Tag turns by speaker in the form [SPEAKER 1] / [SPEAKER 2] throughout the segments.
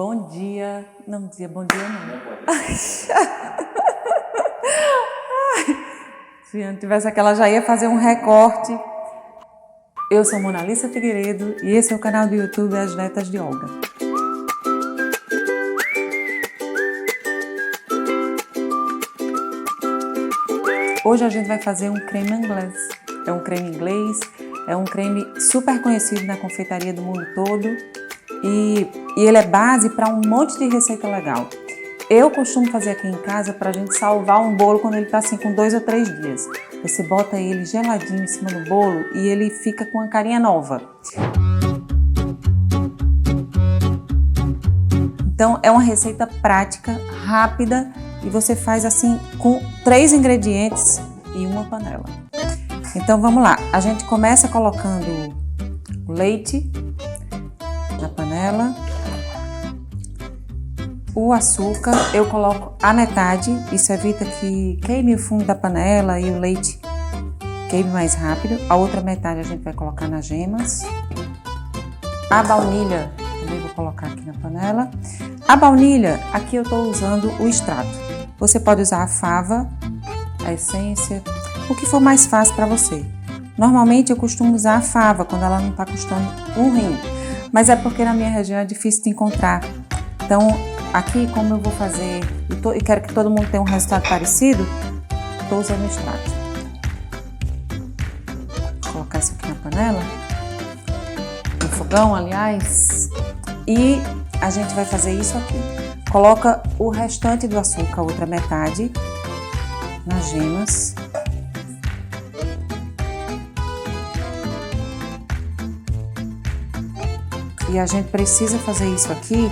[SPEAKER 1] Bom dia. Não dizia bom dia, não. Se não tivesse aquela, já ia fazer um recorte. Eu sou Monalisa Figueiredo e esse é o canal do YouTube As Netas de Olga. Hoje a gente vai fazer um creme inglês. É um creme inglês, é um creme super conhecido na confeitaria do mundo todo e ele é base para um monte de receita legal. Eu costumo fazer aqui em casa para a gente salvar um bolo quando ele está assim com 2 ou 3 dias. Você bota ele geladinho em cima do bolo e ele fica com uma carinha nova. Então é uma receita prática, rápida e você faz assim com 3 ingredientes e uma panela. Então vamos lá, a gente começa colocando o leite na panela. O açúcar eu coloco a metade, isso evita que queime o fundo da panela e o leite queime mais rápido. A outra metade a gente vai colocar nas gemas. A baunilha também vou colocar aqui na panela. A baunilha, aqui eu estou usando o extrato. Você pode usar a fava, a essência, o que for mais fácil para você. Normalmente eu costumo usar a fava quando ela não está custando R$1, mas é porque na minha região é difícil de encontrar. Então, aqui, como eu vou fazer e quero que todo mundo tenha um resultado parecido, estou usando o extrato. Vou colocar isso aqui na panela, no fogão, aliás, e a gente vai fazer isso aqui. Coloca o restante do açúcar, a outra metade, nas gemas. E a gente precisa fazer isso aqui,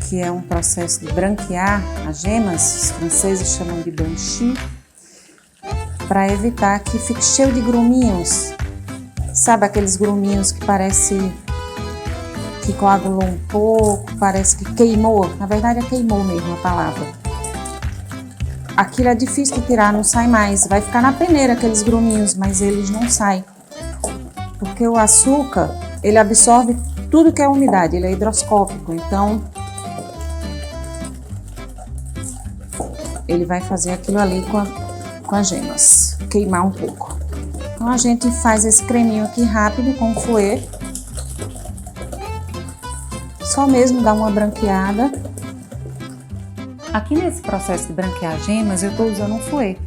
[SPEAKER 1] que é um processo de branquear as gemas, os franceses chamam de blanchir, para evitar que fique cheio de gruminhos. Sabe aqueles gruminhos que parece que coagulou um pouco, parece que queimou? Na verdade é queimou mesmo a palavra. Aquilo é difícil de tirar, não sai mais. Vai ficar na peneira aqueles gruminhos, mas eles não saem. Porque o açúcar, ele absorve tudo que é umidade, ele é higroscópico, então ele vai fazer aquilo ali com as gemas, queimar um pouco. Então a gente faz esse creminho aqui rápido com o fouet, só mesmo dar uma branqueada. Aqui nesse processo de branquear gemas eu estou usando um fouet.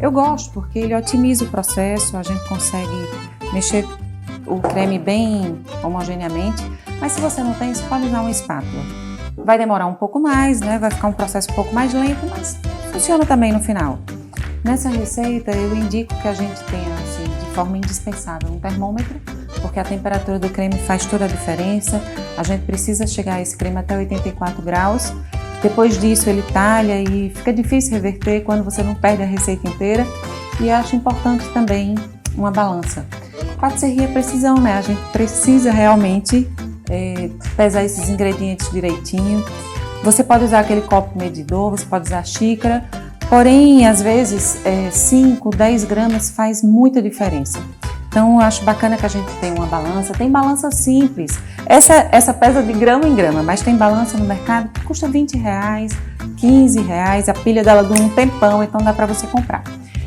[SPEAKER 1] Eu gosto porque ele otimiza o processo, a gente consegue mexer o creme bem homogeneamente, mas se você não tem, você pode usar uma espátula. Vai demorar um pouco mais, né? Vai ficar um processo um pouco mais lento, mas funciona também no final. Nessa receita eu indico que a gente tenha assim, de forma indispensável um termômetro, porque a temperatura do creme faz toda a diferença. A gente precisa chegar esse creme até 84 graus. Depois disso ele talha e fica difícil reverter quando você não perde a receita inteira. E acho importante também uma balança. Patisserie é precisão, né? A gente precisa realmente pesar esses ingredientes direitinho. Você pode usar aquele copo medidor, você pode usar xícara, porém, às vezes, 5, 10 gramas faz muita diferença. Então, eu acho bacana que a gente tenha uma balança. Tem balança simples. Essa pesa de grama em grama, mas tem balança no mercado que custa R$20, R$15. A pilha dela dura um tempão, então dá para você comprar.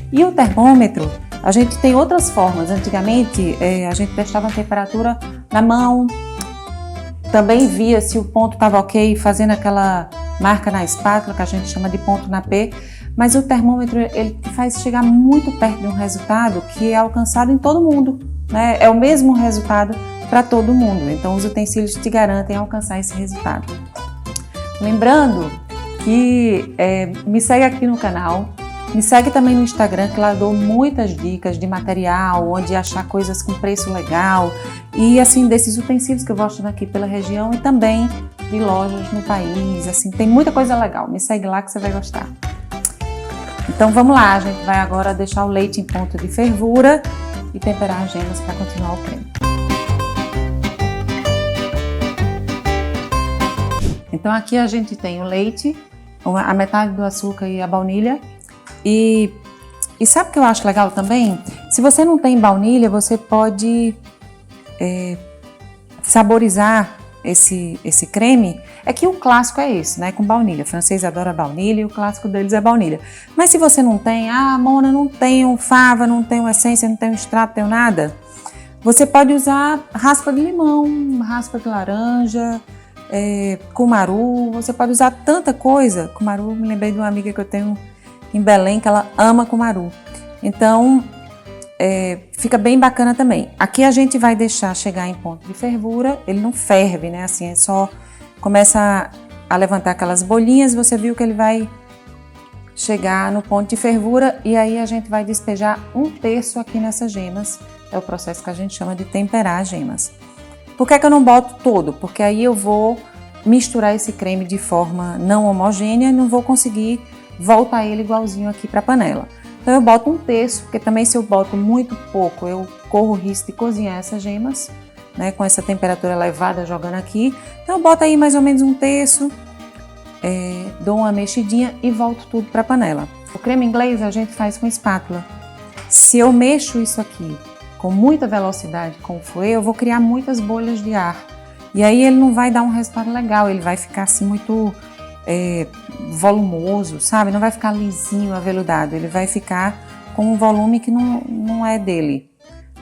[SPEAKER 1] E o termômetro, a gente tem outras formas. Antigamente, a gente testava a temperatura na mão, também via se o ponto estava ok, fazendo aquela marca na espátula, que a gente chama de ponto na P, mas o termômetro ele faz chegar muito perto de um resultado que é alcançado em todo mundo, né? É o mesmo resultado para todo mundo, então os utensílios te garantem alcançar esse resultado. Lembrando que me segue aqui no canal, me segue também no Instagram, que lá eu dou muitas dicas de material, onde achar coisas com preço legal e assim desses utensílios que eu vou achando aqui pela região e também de lojas no país, assim, tem muita coisa legal. Me segue lá que você vai gostar. Então vamos lá, a gente vai agora deixar o leite em ponto de fervura e temperar as gemas para continuar o creme. Então aqui a gente tem o leite, a metade do açúcar e a baunilha. E sabe o que eu acho legal também? Se você não tem baunilha, você pode saborizar esse creme é que o clássico é esse, né? Com baunilha. O francês adora baunilha e o clássico deles é baunilha. Mas se você não tem, Mona, não tenho fava, não tenho essência, não tenho extrato, não tenho nada, você pode usar raspa de limão, raspa de laranja, cumaru, você pode usar tanta coisa. Cumaru, me lembrei de uma amiga que eu tenho em Belém, que ela ama cumaru. Então, fica bem bacana também. Aqui a gente vai deixar chegar em ponto de fervura, ele não ferve, né? Assim, é só começa a levantar aquelas bolinhas, você viu que ele vai chegar no ponto de fervura e aí a gente vai despejar 1/3 aqui nessas gemas. É o processo que a gente chama de temperar as gemas. Por que eu não boto todo? Porque aí eu vou misturar esse creme de forma não homogênea e não vou conseguir voltar ele igualzinho aqui para a panela. Então eu boto 1/3, porque também se eu boto muito pouco, eu corro o risco de cozinhar essas gemas, né, com essa temperatura elevada jogando aqui. Então eu boto aí mais ou menos 1/3, dou uma mexidinha e volto tudo para a panela. O creme inglês a gente faz com espátula. Se eu mexo isso aqui com muita velocidade com o fouet, eu vou criar muitas bolhas de ar. E aí ele não vai dar um resultado legal, ele vai ficar assim muito volumoso, sabe? Não vai ficar lisinho, aveludado, ele vai ficar com um volume que não é dele,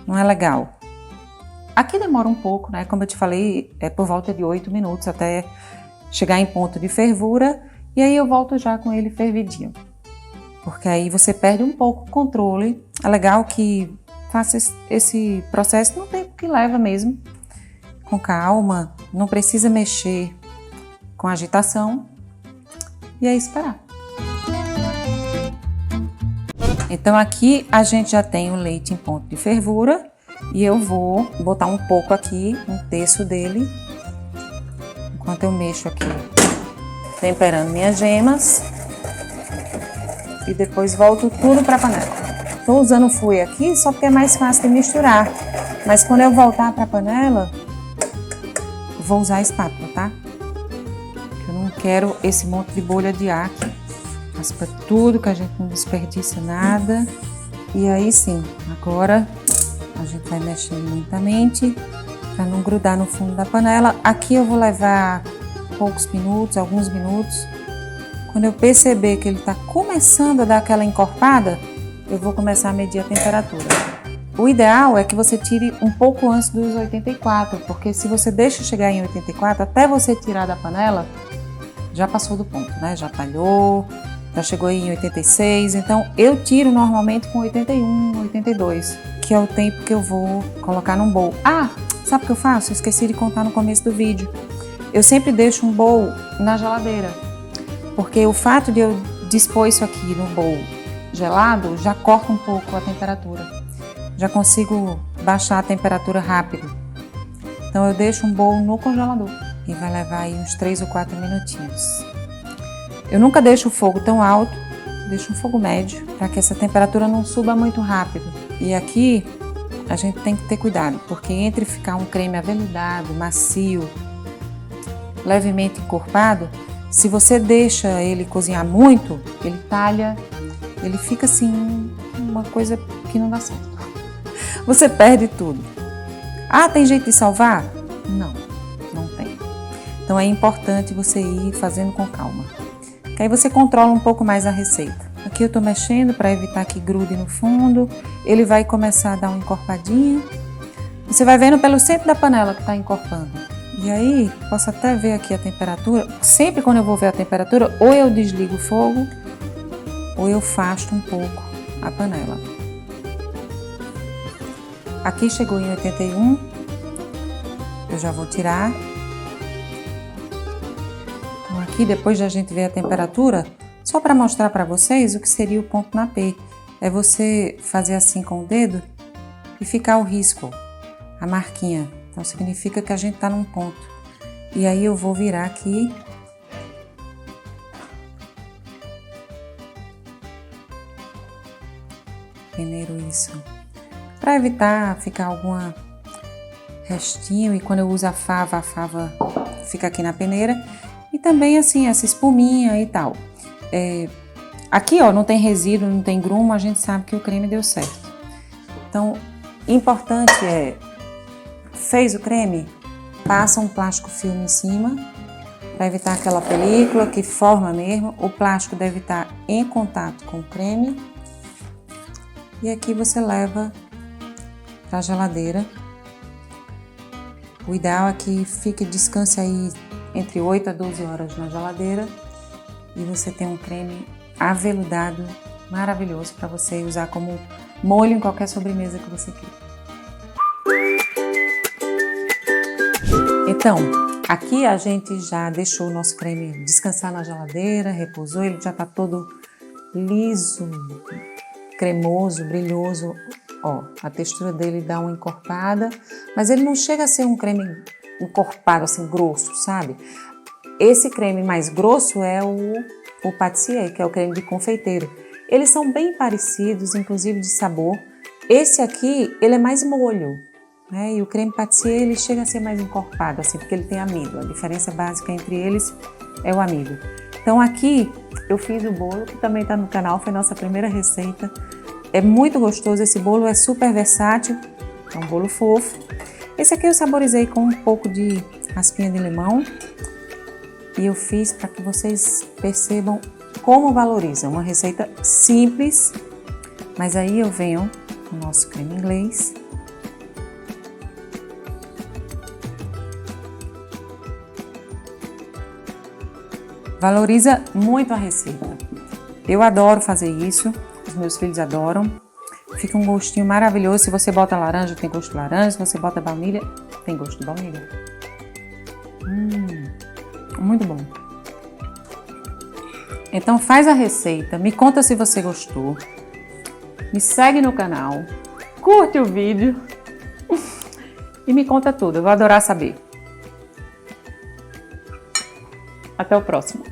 [SPEAKER 1] não é legal. Aqui demora um pouco, né? Como eu te falei, é por volta de 8 minutos até chegar em ponto de fervura e aí eu volto já com ele fervidinho. Porque aí você perde um pouco o controle. É legal que faça esse processo no tempo que leva mesmo, com calma, não precisa mexer com agitação. E é esperar. Então aqui a gente já tem o leite em ponto de fervura e eu vou botar um pouco aqui, 1/3 dele, enquanto eu mexo aqui, temperando minhas gemas e depois volto tudo para a panela. Estou usando o fouet aqui só porque é mais fácil de misturar, mas quando eu voltar para a panela, vou usar a espátula, tá? Não quero esse monte de bolha de ar aqui. Raspa tudo, que a gente não desperdiça nada. E aí sim, agora a gente vai mexendo lentamente para não grudar no fundo da panela. Aqui eu vou levar poucos minutos, alguns minutos. Quando eu perceber que ele está começando a dar aquela encorpada, eu vou começar a medir a temperatura. O ideal é que você tire um pouco antes dos 84, porque se você deixa chegar em 84, até você tirar da panela, já passou do ponto, né? Já talhou, já chegou em 86, então eu tiro normalmente com 81, 82, que é o tempo que eu vou colocar num bowl. Sabe o que eu faço? Eu esqueci de contar no começo do vídeo. Eu sempre deixo um bowl na geladeira, porque o fato de eu dispor isso aqui no bowl gelado já corta um pouco a temperatura. Já consigo baixar a temperatura rápido. Então eu deixo um bowl no congelador. E vai levar aí uns 3 ou 4 minutinhos. Eu nunca deixo o fogo tão alto, deixo um fogo médio, para que essa temperatura não suba muito rápido. E aqui a gente tem que ter cuidado, porque entre ficar um creme aveludado, macio, levemente encorpado, se você deixa ele cozinhar muito, ele talha, ele fica assim, uma coisa que não dá certo. Você perde tudo. Tem jeito de salvar? Não tem. Então é importante você ir fazendo com calma, que aí você controla um pouco mais a receita. Aqui eu estou mexendo para evitar que grude no fundo, ele vai começar a dar uma encorpadinha. Você vai vendo pelo centro da panela que está encorpando. E aí, posso até ver aqui a temperatura. Sempre quando eu vou ver a temperatura, ou eu desligo o fogo, ou eu afasto um pouco a panela. Aqui chegou em 81, eu já vou tirar. Então aqui, depois de a gente ver a temperatura, só para mostrar para vocês o que seria o ponto na P. É você fazer assim com o dedo e ficar o risco, a marquinha. Então significa que a gente está num ponto. E aí eu vou virar aqui. Peneiro isso. Para evitar ficar alguma restinho, e quando eu uso a fava fica aqui na peneira. E também assim, essa espuminha e tal. Aqui ó, não tem resíduo, não tem grumo, a gente sabe que o creme deu certo. Então, importante fez o creme, passa um plástico filme em cima, para evitar aquela película que forma mesmo. O plástico deve estar em contato com o creme. E aqui você leva para a geladeira. O ideal é que descanse aí entre 8 a 12 horas na geladeira. E você tem um creme aveludado, maravilhoso, para você usar como molho em qualquer sobremesa que você queira. Então, aqui a gente já deixou o nosso creme descansar na geladeira, repousou, ele já está todo liso, cremoso, brilhoso. Ó, a textura dele dá uma encorpada, mas ele não chega a ser um creme encorpado, assim, grosso, sabe? Esse creme mais grosso é o pâtissier, que é o creme de confeiteiro. Eles são bem parecidos, inclusive de sabor. Esse aqui, ele é mais molho, né? E o creme pâtissier, ele chega a ser mais encorpado, assim, porque ele tem amido. A diferença básica entre eles é o amido. Então aqui eu fiz o bolo, que também está no canal, foi nossa primeira receita. É muito gostoso, esse bolo é super versátil, é um bolo fofo. Esse aqui eu saborizei com um pouco de raspinha de limão. E eu fiz para que vocês percebam como valoriza. Uma receita simples, mas aí eu venho com o nosso creme inglês. Valoriza muito a receita. Eu adoro fazer isso, os meus filhos adoram. Fica um gostinho maravilhoso. Se você bota laranja, tem gosto de laranja. Se você bota baunilha, tem gosto de baunilha. Muito bom. Então faz a receita, me conta se você gostou, me segue no canal, curte o vídeo e me conta tudo, eu vou adorar saber. Até o próximo.